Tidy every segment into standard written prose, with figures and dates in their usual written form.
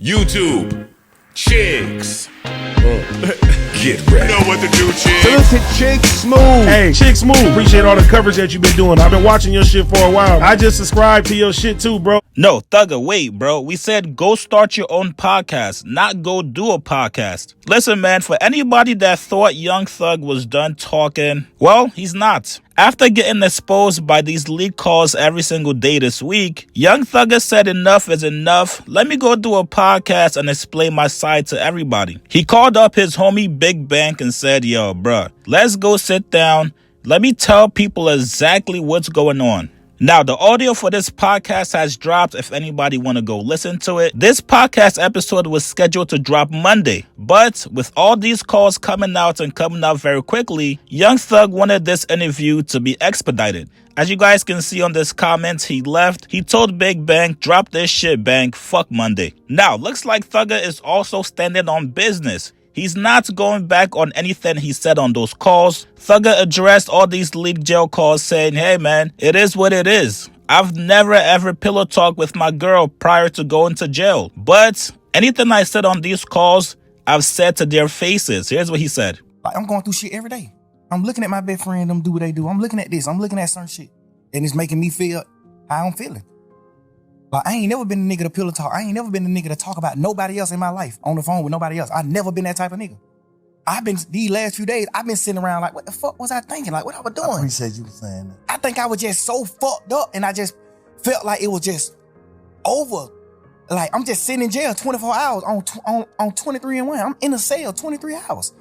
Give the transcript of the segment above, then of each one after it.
YouTube, chicks. Get ready. You know what to do, chicks. Look at Chick Smooth. Hey, Chick Smooth, appreciate all the coverage that you've been doing. I've been watching your shit for a while. I just subscribed to your shit too, bro. No, Thugger, wait, bro. We said go start your own podcast, not go do a podcast. Listen, man, for anybody that thought Young Thug was done talking, well, he's not. After getting exposed by these leak calls every single day this week, Young Thugger said enough is enough. Let me go do a podcast and explain my side to everybody. He called up his homie Big Bank and said, yo, bruh, let's go sit down. Let me tell people exactly what's going on. Now, the audio for this podcast has dropped if anybody want to go listen to it. This podcast episode was scheduled to drop Monday, but with all these calls coming out and coming out very quickly, Young Thug wanted this interview to be expedited. As you guys can see on this comment, he left. He told Big Bang, drop this shit, Bang, fuck Monday. Now, looks like Thugger is also standing on business. He's not going back on anything he said on those calls. Thugger addressed all these leaked jail calls saying, hey man, it is what it is. I've never ever pillow talked with my girl prior to going to jail. But anything I said on these calls, I've said to their faces. Here's what he said. Like, I'm going through shit every day. I'm looking at my best friend, them do what they do. I'm looking at this. I'm looking at certain shit. And it's making me feel how I'm feeling. Like, I ain't never been a nigga to pillow talk. I ain't never been a nigga to talk about nobody else in my life on the phone with nobody else. I never been that type of nigga. These last few days, I've been sitting around like, what the fuck was I thinking? Like, what I was doing? I appreciate you saying that. I think I was just so fucked up and I just felt like it was just over. Like, I'm just sitting in jail 24 hours on 23 and 1. I'm in a cell 23 hours.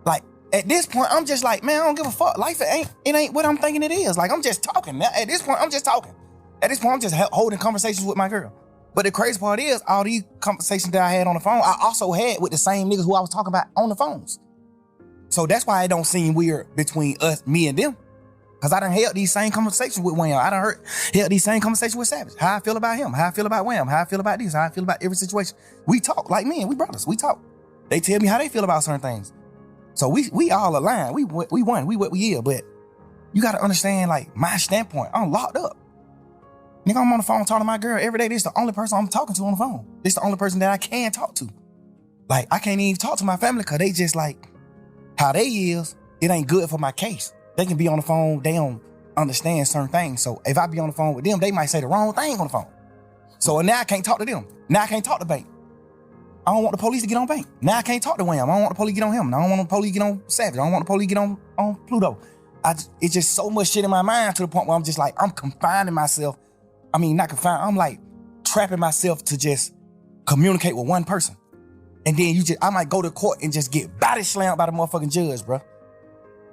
Like, at this point, I'm just like, man, I don't give a fuck. Life, it ain't what I'm thinking it is. Like, I'm just talking. At this point, I'm just talking. At this point, I'm just holding conversations with my girl. But the crazy part is, all these conversations that I had on the phone, I also had with the same niggas who I was talking about on the phones. So that's why it don't seem weird between us, me and them. Because I done held these same conversations with Wham. I done held these same conversations with Savage. How I feel about him, how I feel about Wham, how I feel about this, how I feel about every situation. We talk like men, we brothers, we talk. They tell me how they feel about certain things. So we all aligned. We won, we what we is. But you got to understand, like, my standpoint. I'm locked up. Nigga, I'm on the phone talking to my girl every day. This is the only person I'm talking to on the phone. This is the only person that I can talk to. Like, I can't even talk to my family because they just like, how they is, it ain't good for my case. They can be on the phone, they don't understand certain things. So if I be on the phone with them, they might say the wrong thing on the phone. So now I can't talk to them. Now I can't talk to Bank. I don't want the police to get on Bank. Now I can't talk to Wham. I don't want the police to get on him. I don't want the police to get on Savage. I don't want the police to get on Pluto. It's just so much shit in my mind to the point where I'm just like, I'm confining myself. I mean, not confined. I'm like trapping myself to just communicate with one person. And then I might go to court and just get body slammed by the motherfucking judge, bro.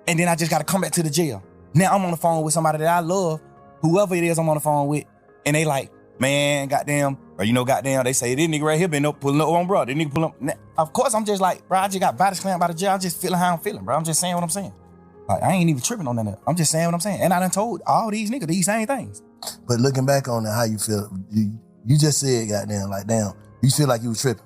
And then I just got to come back to the jail. Now I'm on the phone with somebody that I love, whoever it is I'm on the phone with. And they like, man, goddamn, or goddamn, they say, this nigga right here been up pulling up on bro. This nigga pulling up. Now, of course, I'm just like, bro, I just got body slammed by the judge. I'm just feeling how I'm feeling, bro. I'm just saying what I'm saying. Like, I ain't even tripping on that. I'm just saying what I'm saying. And I done told all these niggas these same things. But looking back on it, how you feel? You just said, goddamn, like, damn, you feel like you was tripping.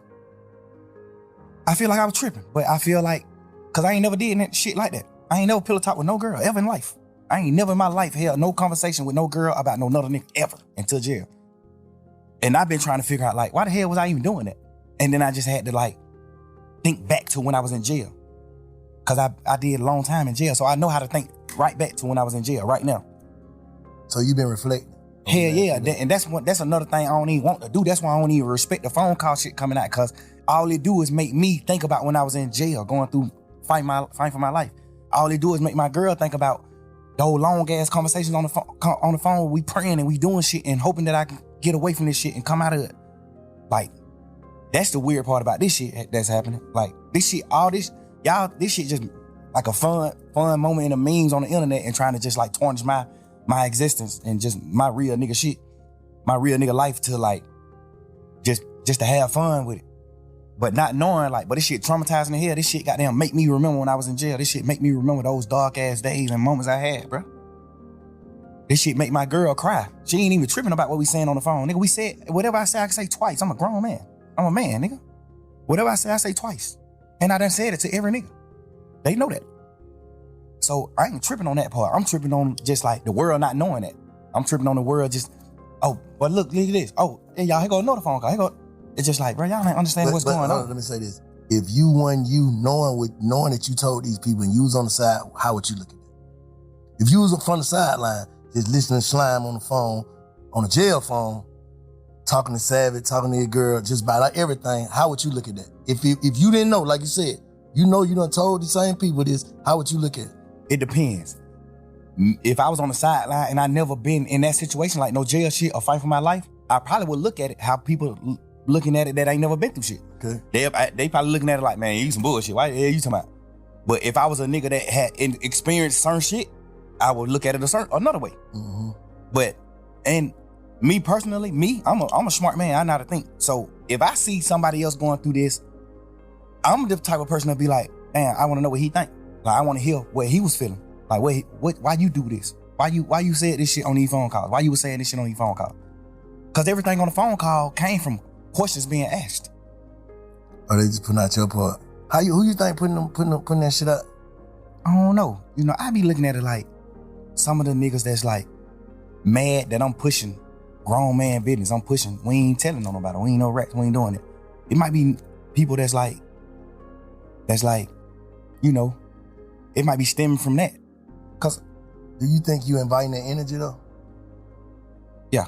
I feel like I was tripping, but I feel like, because I ain't never did that shit like that. I ain't never pillow talk with no girl ever in life. I ain't never in my life held no conversation with no girl about no another nigga ever until jail. And I've been trying to figure out, like, why the hell was I even doing that? And then I just had to, like, think back to when I was in jail. Because I did a long time in jail, so I know how to think right back to when I was in jail right now. So you been reflecting? Hell yeah, and that's another thing I don't even want to do. That's why I don't even respect the phone call shit coming out, because all it do is make me think about when I was in jail, going through fighting for my life. All it do is make my girl think about those long ass conversations on the phone. We praying and we doing shit and hoping that I can get away from this shit and come out of it. Like, that's the weird part about this shit that's happening. Like, this shit, all this, y'all, this shit just like a fun moment in the memes on the internet and trying to just like tarnish my existence and just my real nigga shit, my real nigga life to like, just to have fun with it. But not knowing, like, but this shit traumatizing the hell. This shit goddamn make me remember when I was in jail. This shit make me remember those dark ass days and moments I had, bro. This shit make my girl cry. She ain't even tripping about what we saying on the phone. Nigga, we said, whatever I say, I can say twice. I'm a grown man. I'm a man, nigga. Whatever I say twice. And I done said it to every nigga. They know that. So I ain't tripping on that part. I'm tripping on just like the world not knowing that. I'm tripping on the world just, oh, but look at this. Oh, hey, y'all, here go another phone call. Here go. It's just like, bro, y'all ain't understand what's going on. Let me say this. If you knowing that you told these people and you was on the side, how would you look at it? If you was from the sideline, just listening to Slime on the phone, on the jail phone, talking to Savage, talking to your girl, just about like everything, how would you look at that? If you didn't know, like you said, you done told the same people this, how would you look at it? It depends. If I was on the sideline and I never been in that situation, like no jail shit or fight for my life, I probably would look at it how people looking at it that ain't never been through shit. Okay. They probably looking at it like, man, you some bullshit. Why the hell you talking about? But if I was a nigga that had experienced certain shit, I would look at it another way. Mm-hmm. But, and me personally, I'm a smart man. I know how to think. So if I see somebody else going through this, I'm the type of person to be like, man, I want to know what he think. Like, I want to hear what he was feeling. Like, why you do this? Why you said this shit on these phone calls? Why you was saying this shit on these phone calls? Because everything on the phone call came from questions being asked. Or they just putting out your part. Who you think putting that shit up? I don't know. I be looking at it like some of the niggas that's like mad that I'm pushing grown man business. I'm pushing. We ain't telling on nobody. We ain't no rats. We ain't doing it. It might be people that's like, it might be stemming from that. Cause do you think you inviting that energy though? Yeah,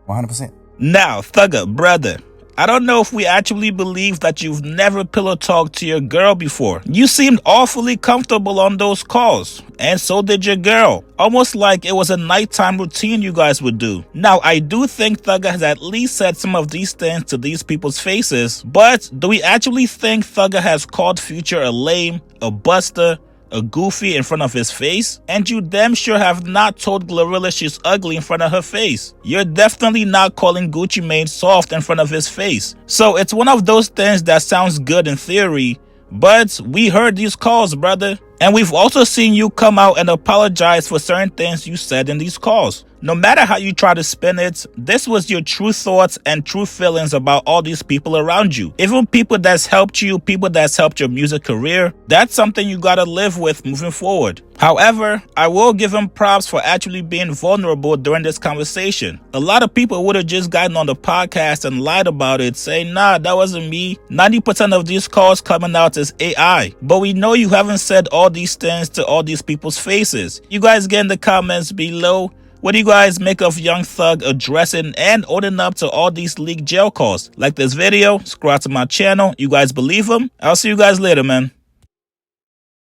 100%. Now, Thugger, brother, I don't know if we actually believe that you've never pillow talked to your girl before. You seemed awfully comfortable on those calls, and so did your girl. Almost like it was a nighttime routine you guys would do. Now, I do think Thugger has at least said some of these things to these people's faces, but do we actually think Thugger has called Future a lame, a buster, a goofy in front of his face? And you damn sure have not told Glorilla she's ugly in front of her face. You're definitely not calling Gucci Mane soft in front of his face. So it's one of those things that sounds good in theory, but we heard these calls, brother. And we've also seen you come out and apologize for certain things you said in these calls. No matter how you try to spin it, this was your true thoughts and true feelings about all these people around you. Even people that's helped you, people that's helped your music career, that's something you gotta live with moving forward. However, I will give him props for actually being vulnerable during this conversation. A lot of people would have just gotten on the podcast and lied about it, saying, nah, that wasn't me. 90% of these calls coming out is AI. But we know you haven't said all these things to all these people's faces. You guys get in the comments below. What do you guys make of Young Thug addressing and owning up to all these leaked jail calls? Like this video, subscribe to my channel. You guys believe him? I'll see you guys later, man.